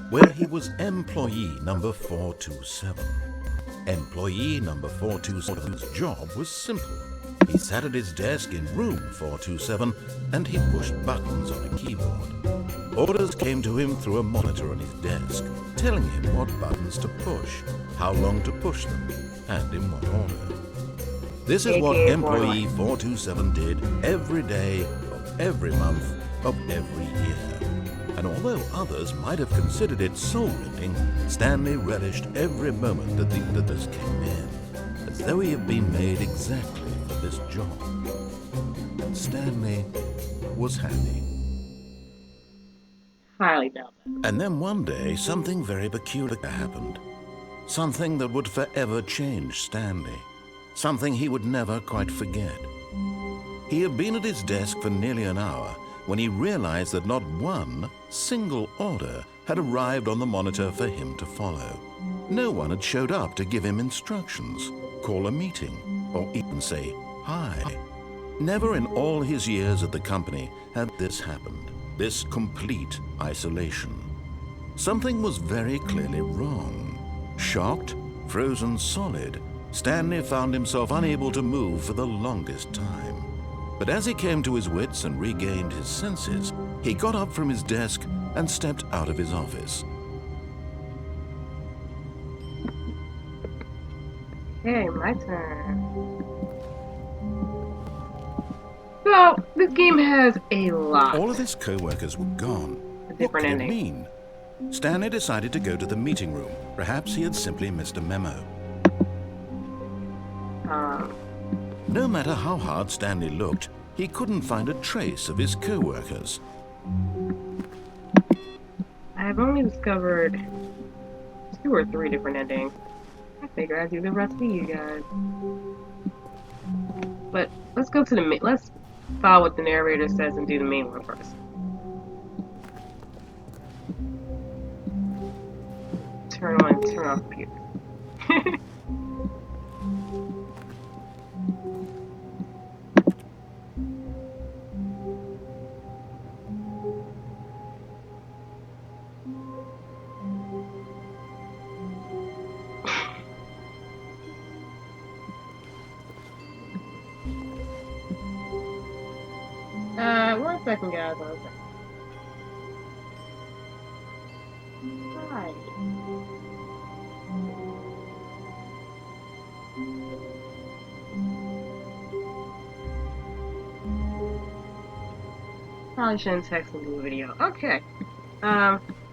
where he was employee number 427. Employee number 427's job was simple. He sat at his desk in room 427 and he pushed buttons on a keyboard. Orders came to him through a monitor on his desk, telling him what buttons to push, how long to push them, and in what order. This is what employee 427 did every day of every month of every year. And although others might have considered it soul-rending, Stanley relished every moment that the others came in, as though he had been made exactly for this job. And Stanley was happy. Highly doubt that. And then one day, something very peculiar happened. Something that would forever change Stanley. Something he would never quite forget. He had been at his desk for nearly an hour when he realized that not one single order had arrived on the monitor for him to follow. No one had showed up to give him instructions, call a meeting, or even say hi. Never in all his years at the company had this happened, this complete isolation. Something was very clearly wrong. Shocked, frozen solid, Stanley found himself unable to move for the longest time. But as he came to his wits and regained his senses, he got up from his desk and stepped out of his office. Okay, my turn. So, this game has a lot. All of his co-workers were gone. What could it mean? Stanley decided to go to the meeting room. Perhaps he had simply missed a memo. No matter how hard Stanley looked, he couldn't find a trace of his co-workers. I've only discovered 2 or 3 different endings. I figure I'd do the rest of you guys. But let's go to the let's follow what the narrator says and do the main one first. Turn on and turn off computer. One second, guys. Hi. Probably shouldn't text and do a video. Okay.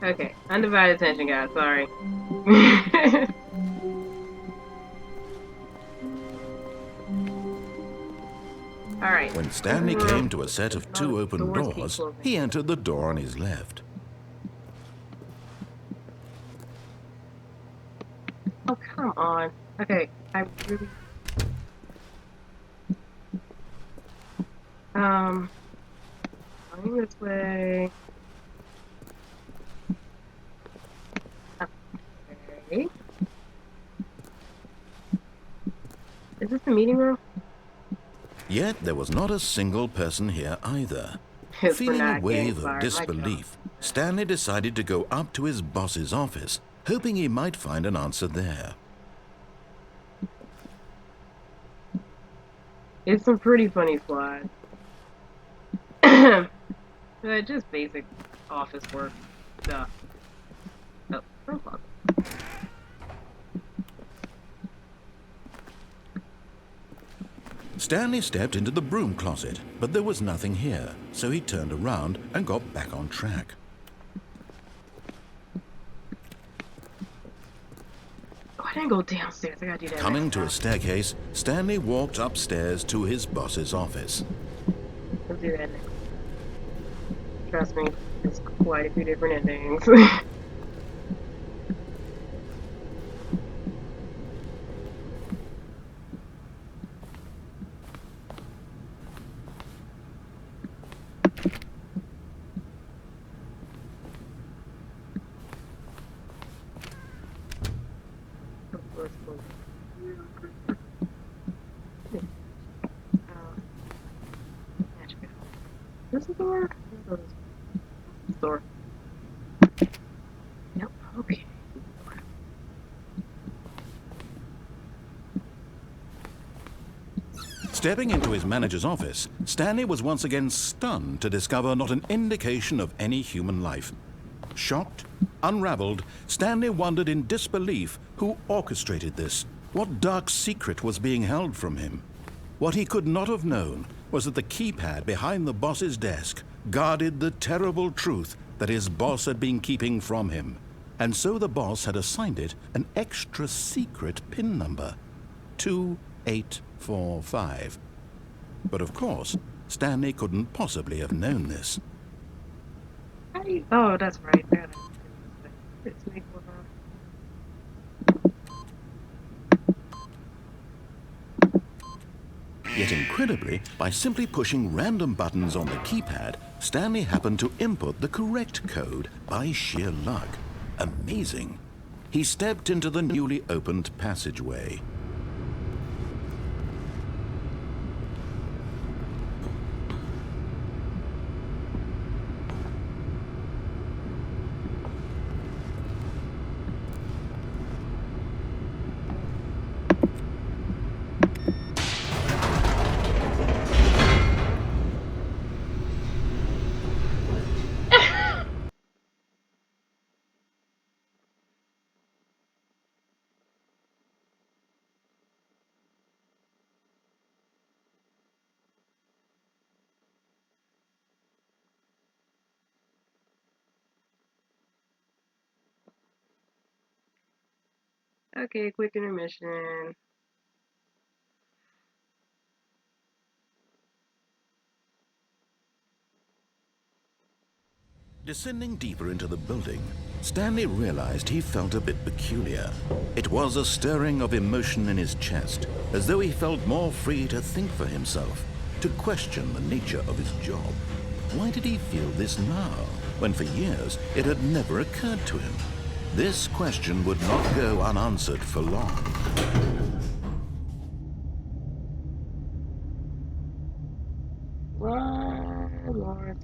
Okay. Undivided attention, guys. Sorry. Alright. When Stanley came to a set of 2 open doors, he entered the door on his left. Oh, come on. Okay, I really... Going this way... Okay... Is this the meeting room? Yet there was not a single person here either. It's Feeling a not wave game, of disbelief, Stanley decided to go up to his boss's office, hoping he might find an answer there. It's some pretty funny slides. Just basic office work stuff. Oh, room closet. Stanley stepped into the broom closet, but there was nothing here, so he turned around and got back on track. Oh, I didn't go downstairs. I gotta do that. Coming to a staircase, Stanley walked upstairs to his boss's office. I'll do that next. Trust me, there's quite a few different endings. This is the door? This door. Stepping into his manager's office, Stanley was once again stunned to discover not an indication of any human life. Shocked, unraveled, Stanley wondered in disbelief who orchestrated this. What dark secret was being held from him? What he could not have known was that the keypad behind the boss's desk guarded the terrible truth that his boss had been keeping from him. And so the boss had assigned it an extra secret PIN number, 2845. But of course, Stanley couldn't possibly have known this. Oh, that's right. It's me. Yet incredibly, by simply pushing random buttons on the keypad, Stanley happened to input the correct code by sheer luck. Amazing. He stepped into the newly opened passageway. Okay, quick intermission. Descending deeper into the building, Stanley realized he felt a bit peculiar. It was a stirring of emotion in his chest, as though he felt more free to think for himself, to question the nature of his job. Why did he feel this now, when for years it had never occurred to him? This question would not go unanswered for long. One more,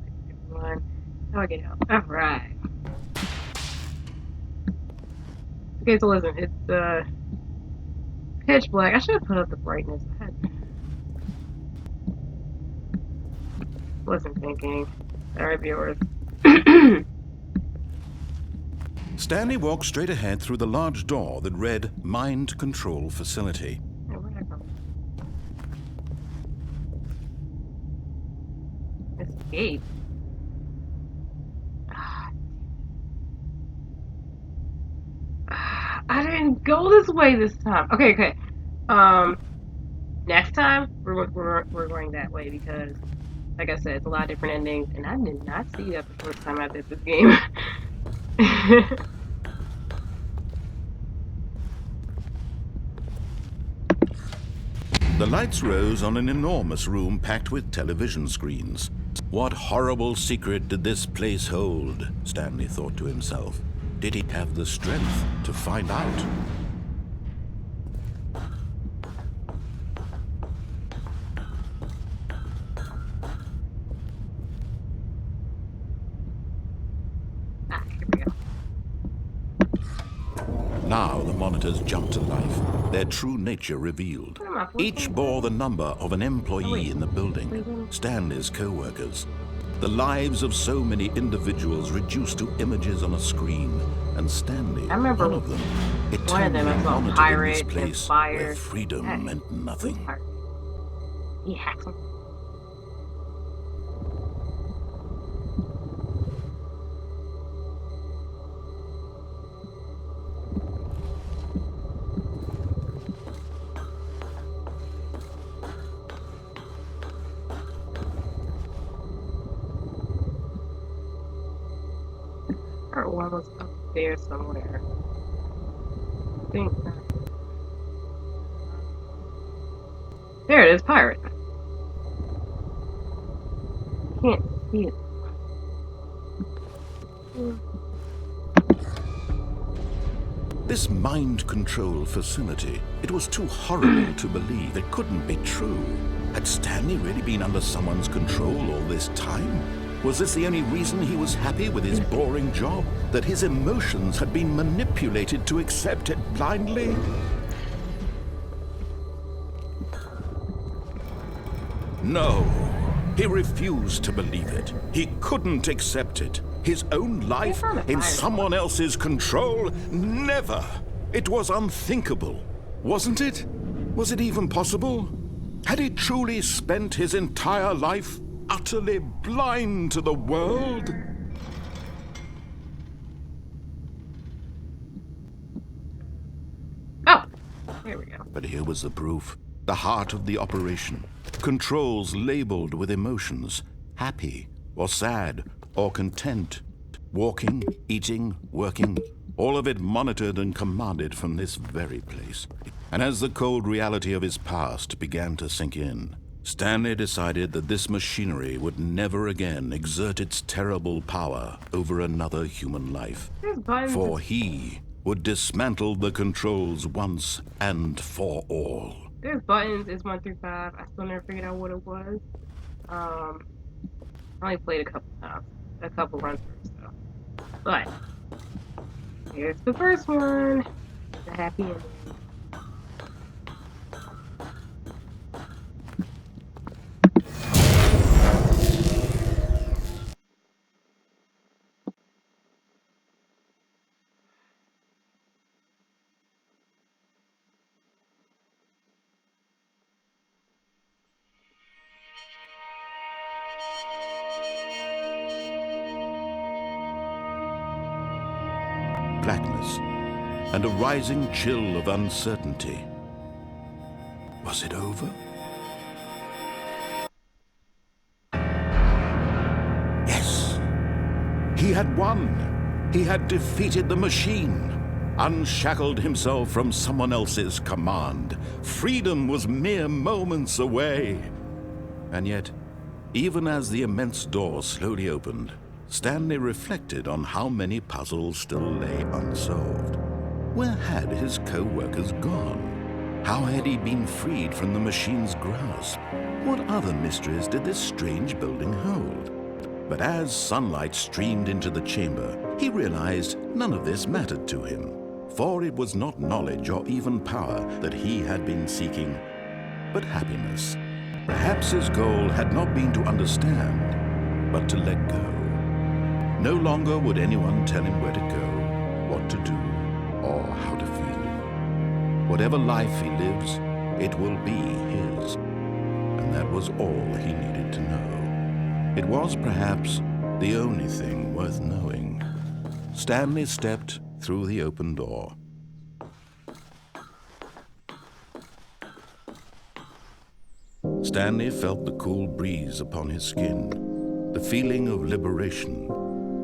one. How do I get out? Alright. Okay, so listen, it's pitch black. I should have put up the brightness. Wasn't thinking. Alright, viewers. Stanley walked straight ahead through the large door that read Mind Control Facility. Hey, where'd I go? Escape. I didn't go this way this time. Okay. Next time we're going that way because, like I said, it's a lot of different endings, and I did not see that the first time I did this game. The lights rose on an enormous room packed with television screens. What horrible secret did this place hold? Stanley thought to himself. Did he have the strength to find out? Here we go. Now the monitors jumped to life, their true nature revealed. Each bore the number of an employee in the building, Stanley's co-workers. The lives of so many individuals reduced to images on a screen, and Stanley, I remember one of them, one of them I saw monitored pirate in this place fire. where freedom meant nothing. He hacks him. One was up there somewhere. I think. There it is, pirate. Can't see it. This mind control facility, it was too horrible to believe. It couldn't be true. Had Stanley really been under someone's control all this time? Was this the only reason he was happy with his boring job? That his emotions had been manipulated to accept it blindly? No. He refused to believe it. He couldn't accept it. His own life in someone else's control? Never. It was unthinkable. Wasn't it? Was it even possible? Had he truly spent his entire life utterly blind to the world? Oh, here we go. But here was the proof. The heart of the operation. Controls labeled with emotions. Happy, or sad, or content. Walking, eating, working. All of it monitored and commanded from this very place. And as the cold reality of his past began to sink in, Stanley decided that this machinery would never again exert its terrible power over another human life. For he would dismantle the controls once and for all. There's buttons. It's 1 through 5. I still never figured out what it was. I only played a couple times, a couple runs through, so. But here's the first one. The happy ending. Blackness and a rising chill of uncertainty. Was it over? Yes. He had won. He had defeated the machine, unshackled himself from someone else's command. Freedom was mere moments away. And yet, even as the immense door slowly opened, Stanley reflected on how many puzzles still lay unsolved. Where had his co-workers gone? How had he been freed from the machine's grasp? What other mysteries did this strange building hold? But as sunlight streamed into the chamber, he realized none of this mattered to him, for it was not knowledge or even power that he had been seeking, but happiness. Perhaps his goal had not been to understand, but to let go. No longer would anyone tell him where to go, what to do, or how to feel. Whatever life he lives, it will be his. And that was all he needed to know. It was perhaps the only thing worth knowing. Stanley stepped through the open door. Stanley felt the cool breeze upon his skin, the feeling of liberation,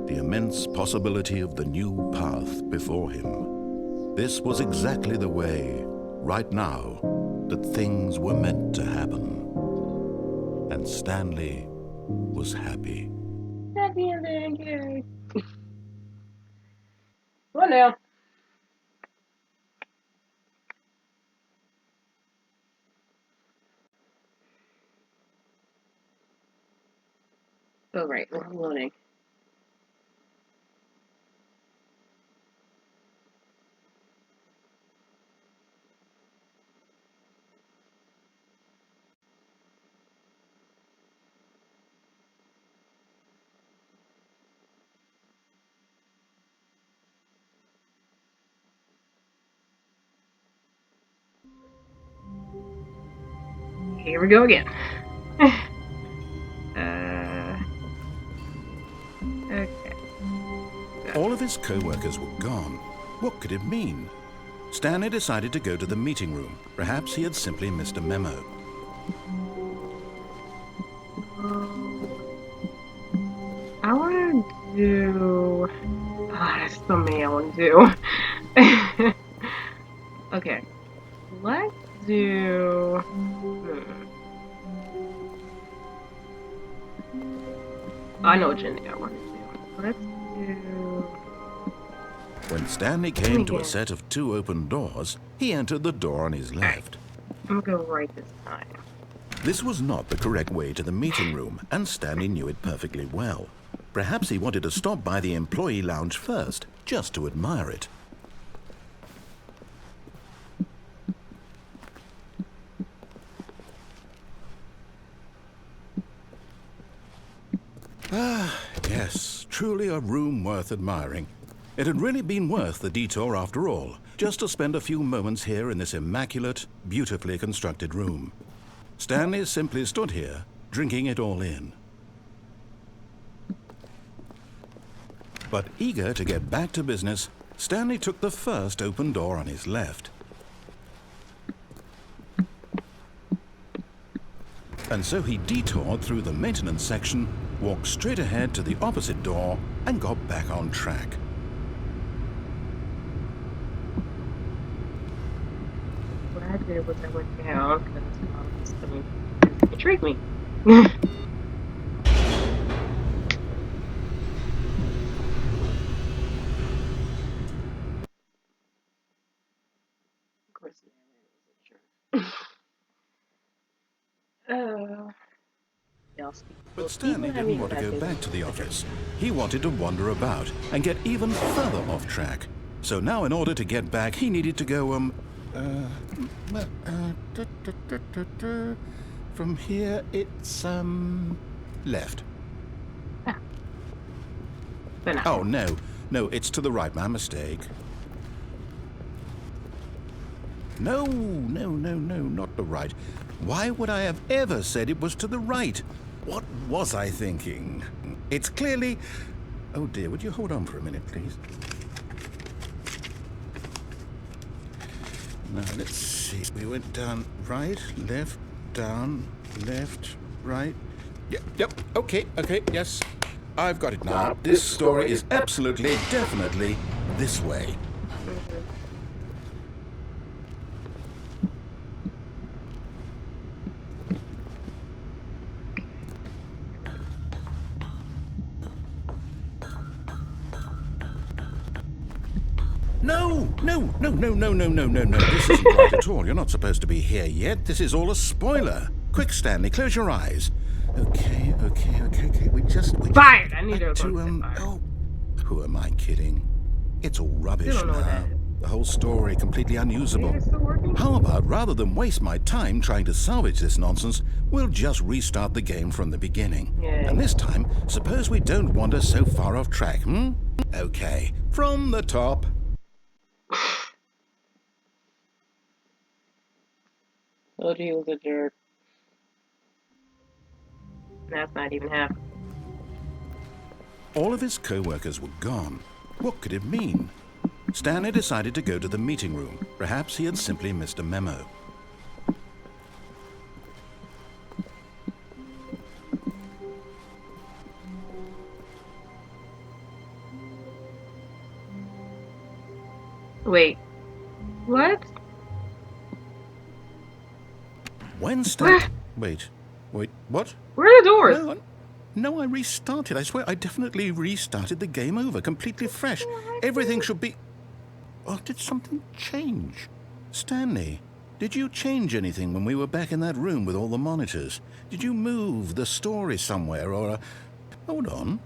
the immense possibility of the new path before him. This was exactly the way, right now, that things were meant to happen. And Stanley was happy. Happy ending, yay. Well, now. Oh, right, we're loading. Here we go again. Okay. All of his co-workers were gone. What could it mean? Stanley decided to go to the meeting room. Perhaps he had simply missed a memo. I want to do... there's so many I want to do. Okay. Let's do... I know which ending I want to do. Let's do... When Stanley came to a set of 2 open doors, he entered the door on his left. I'm gonna go right this time. This was not the correct way to the meeting room, and Stanley knew it perfectly well. Perhaps he wanted to stop by the employee lounge first, just to admire it. truly a room worth admiring. It had really been worth the detour after all, just to spend a few moments here in this immaculate, beautifully constructed room. Stanley simply stood here, drinking it all in. But eager to get back to business, Stanley took the first open door on his left. And so he detoured through the maintenance section, walked straight ahead to the opposite door, and got back on track. What I did was I went down because it intrigued me. Of course, yeah, y'all speak. But Stanley didn't want to go back to the office. He wanted to wander about and get even further off track. So now in order to get back, he needed to go, from here it's, left. Oh, no, it's to the right, my mistake. No, not the right. Why would I have ever said it was to the right? What was I thinking? It's clearly... Oh dear, would you hold on for a minute, please? Now, let's see. We went down right, left, down, left, right. Yep, okay, yes. I've got it now. This story is absolutely, definitely this way. No. This isn't right at all. You're not supposed to be here yet. This is all a spoiler. Quick, Stanley, close your eyes. Okay. We just fired. I need to Oh, who am I kidding? It's all rubbish now. The whole story completely unusable. How about, rather than waste my time trying to salvage this nonsense, we'll just restart the game from the beginning. Yeah. And this time, suppose we don't wander so far off track, Okay, from the top. Told you he was a jerk. That's not even happening. All of his co-workers were gone. What could it mean? Stanley decided to go to the meeting room. Perhaps he had simply missed a memo. Wait. What? When Stanley... Wait, what? Where are the doors? No, I restarted. I swear, I definitely restarted the game over, completely fresh. Everything should be... Oh, did something change? Stanley, did you change anything when we were back in that room with all the monitors? Did you move the story somewhere, or... Hold on.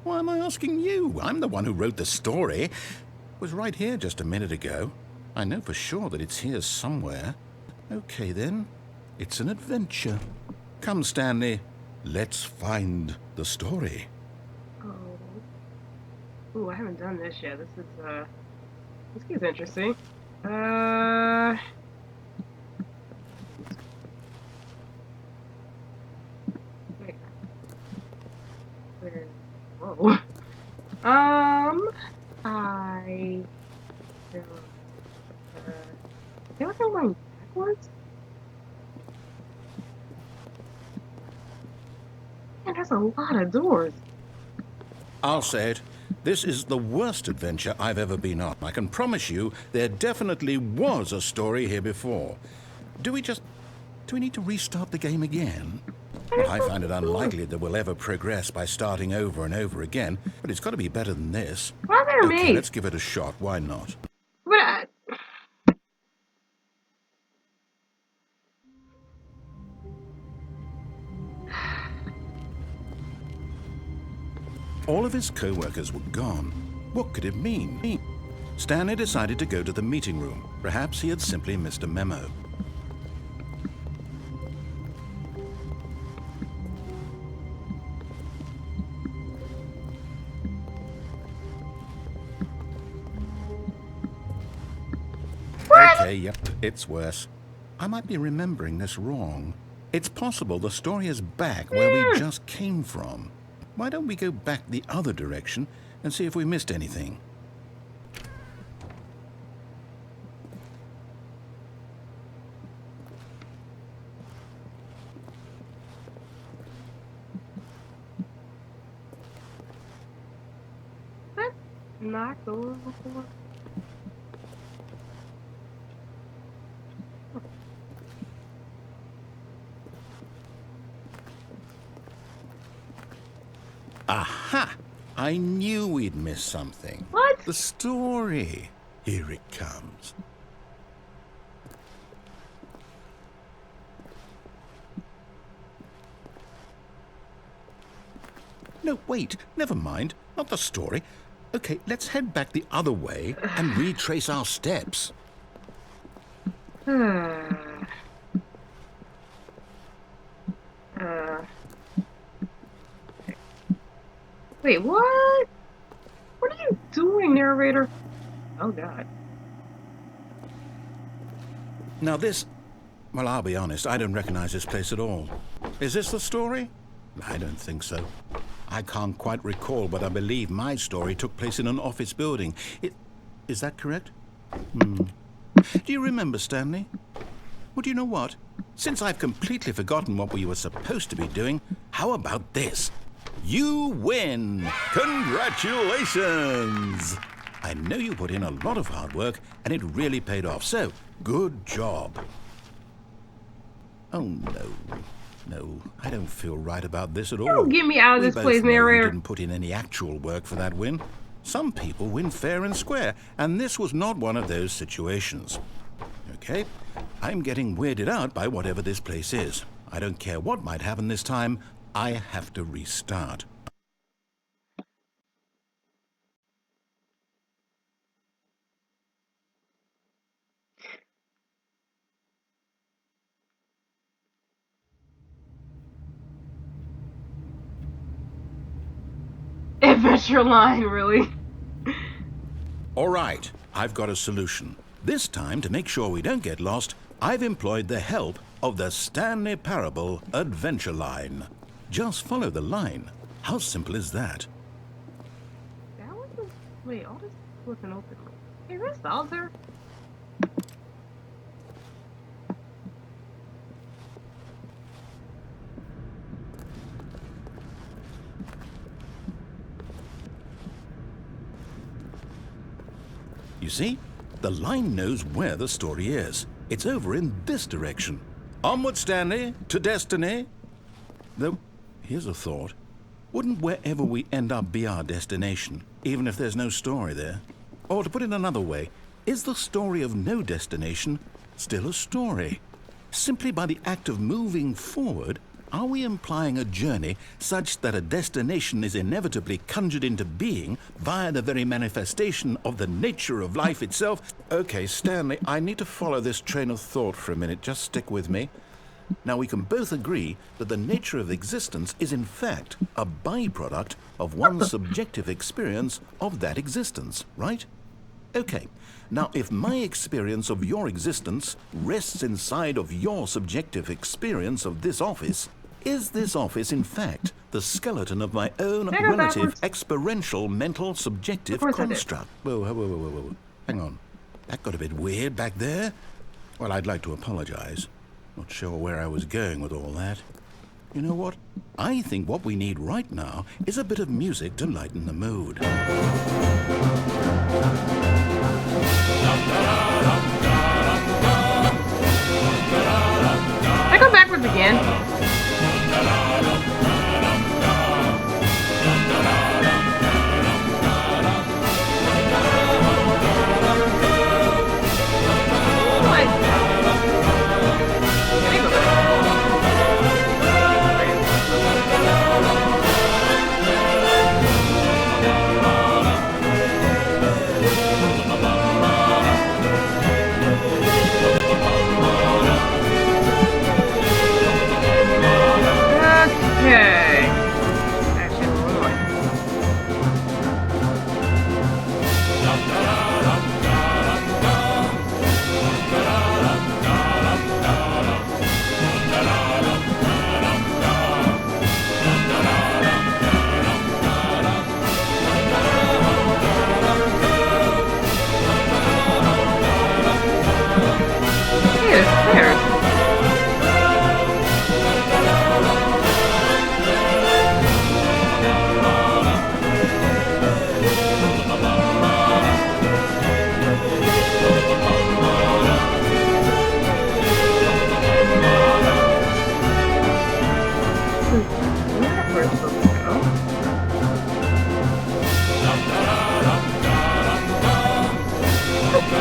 Why am I asking you? I'm the one who wrote the story. It was right here just a minute ago. I know for sure that it's here somewhere. Okay, then. It's an adventure. Come, Stanley. Let's find the story. Oh. Ooh, I haven't done this yet. This gets interesting. Wait. Whoa. Am I going backwards? Man, there's a lot of doors. I'll say it. This is the worst adventure I've ever been on. I can promise you there definitely was a story here before. Do we need to restart the game again? Well, I find it unlikely that we'll ever progress by starting over and over again, but it's got to be better than this. Why is there a maze? Let's give it a shot. Why not? But All of his co-workers were gone. What could it mean? Stanley decided to go to the meeting room. Perhaps he had simply missed a memo. Okay, yep, it's worse. I might be remembering this wrong. It's possible the story is back where we just came from. Why don't we go back the other direction and see if we missed anything? That's knocked over before. Aha! I knew we'd miss something. What? The story. Here it comes. No, wait. Never mind. Not the story. Okay, let's head back the other way and retrace our steps. Wait, what? What are you doing, narrator? Oh, God. Now this... Well, I'll be honest, I don't recognize this place at all. Is this the story? I don't think so. I can't quite recall, but I believe my story took place in an office building. Is that correct? Do you remember, Stanley? Well, do you know what? Since I've completely forgotten what we were supposed to be doing, how about this? You win! Congratulations! I know you put in a lot of hard work, and it really paid off, so good job. Oh, no. No, I don't feel right about this at all. Don't get me out of this place, narrator. We didn't put in any actual work for that win. Some people win fair and square, and this was not one of those situations. Okay, I'm getting weirded out by whatever this place is. I don't care what might happen this time. I have to restart. Adventure line, really? All right, I've got a solution. This time, to make sure we don't get lost, I've employed the help of the Stanley Parable Adventure Line. Just follow the line. How simple is that? That wasn't... Wait, all this wasn't open. Hey, where's Bowser? You see, the line knows where the story is. It's over in this direction. Onward, Stanley, to destiny. Though, here's a thought. Wouldn't wherever we end up be our destination, even if there's no story there? Or to put it another way, is the story of no destination still a story? Simply by the act of moving forward, are we implying a journey such that a destination is inevitably conjured into being via the very manifestation of the nature of life itself? Okay, Stanley, I need to follow this train of thought for a minute. Just stick with me. Now, we can both agree that the nature of existence is in fact a byproduct of one's subjective experience of that existence, right? Okay, now if my experience of your existence rests inside of your subjective experience of this office, is this office in fact the skeleton of my own relative experiential mental subjective construct? Whoa. Hang on. That got a bit weird back there. Well, I'd like to apologize. Not sure where I was going with all that. You know what? I think what we need right now is a bit of music to lighten the mood. I go backwards again.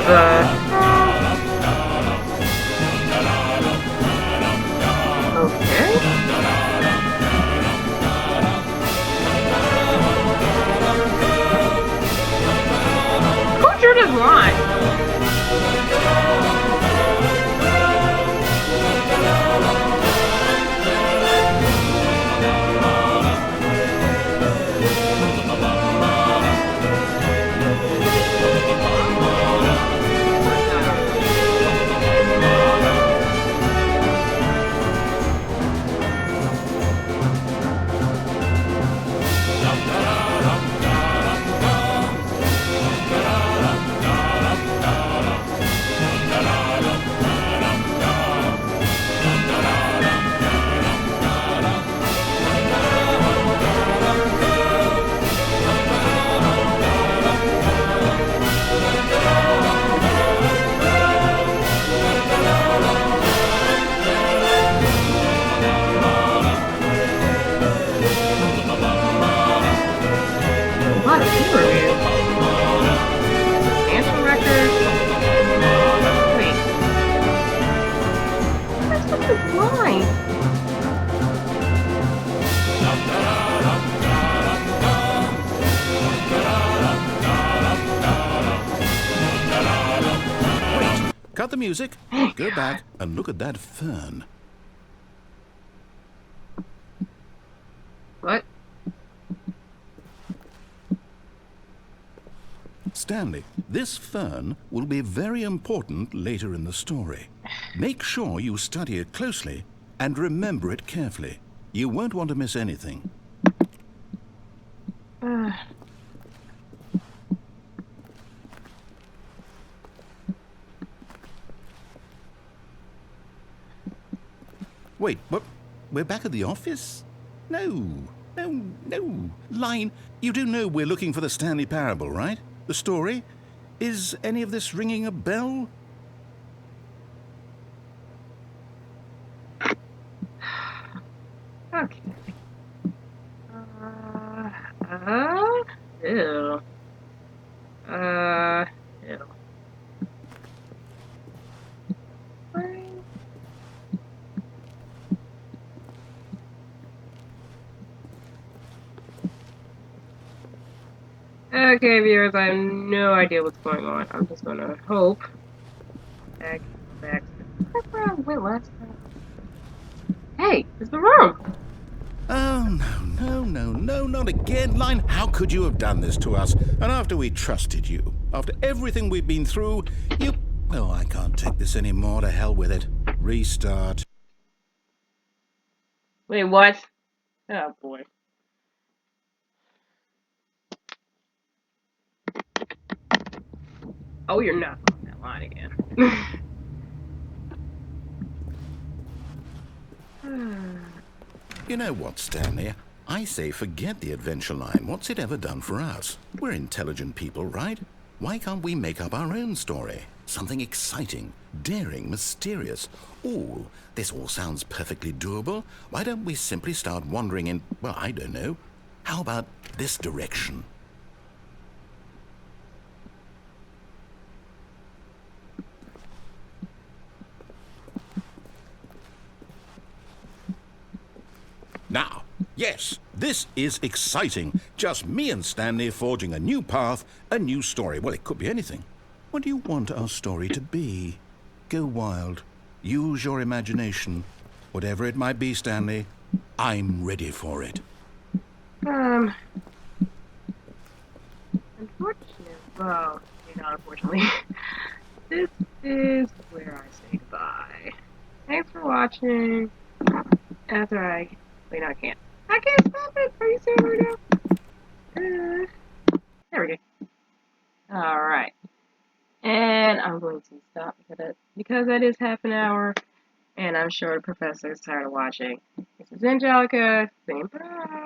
Okay. Who drew this line? A lot of peer review. Financial records. Wait. What's with this line? Cut the music, go back and look at that fern. What? Stanley, this fern will be very important later in the story. Make sure you study it closely and remember it carefully. You won't want to miss anything. Wait, what? We're back at the office? No. Line, you do know we're looking for the Stanley Parable, right? The story? Is any of this ringing a bell? Okay. Ew. Ew. Okay, viewers, I have no idea what's going on. I'm just gonna hope. Back. That's where I went last time. Hey, it's the room. Oh, no, not again. Line, how could you have done this to us? And after we trusted you, after everything we've been through, you... Oh, I can't take this anymore. To hell with it. Restart. Wait, what? Oh, boy. Oh, you're not on that line again. You know what, Stanley? I say forget the adventure line. What's it ever done for us? We're intelligent people, right? Why can't we make up our own story? Something exciting, daring, mysterious. Ooh, this all sounds perfectly doable. Why don't we simply start wandering in, well, I don't know. How about this direction? Now, yes, this is exciting. Just me and Stanley forging a new path, a new story. Well, it could be anything. What do you want our story to be? Go wild. Use your imagination. Whatever it might be, Stanley, I'm ready for it. Unfortunately, well, not unfortunately, this is where I say goodbye. Thanks for watching. After wait, no, I can't. I can't stop it. Are you serious right now? There we go. Alright. And I'm going to stop because that is half an hour. And I'm sure the professor is tired of watching. This is Angelica saying bye.